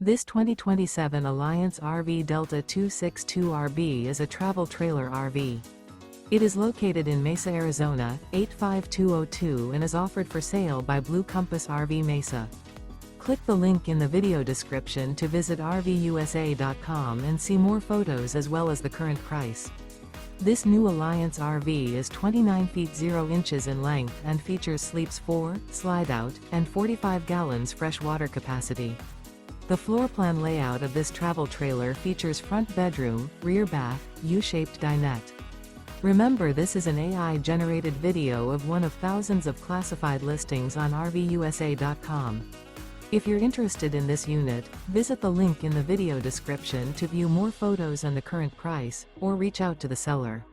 This 2027 Alliance RV Delta 262RB is a travel trailer RV. It is located in Mesa, Arizona, 85202 and is offered for sale by Blue Compass RV Mesa. Click the link in the video description to visit RVUSA.com and see more photos as well as the current price. This new Alliance RV is 29 feet 0 inches in length and features sleeps 4, slide-out, and 45 gallons fresh water capacity. The floor plan layout of this travel trailer features front bedroom, rear bath, U-shaped dinette. Remember, this is an AI-generated video of one of thousands of classified listings on RVUSA.com. If you're interested in this unit, visit the link in the video description to view more photos and the current price, or reach out to the seller.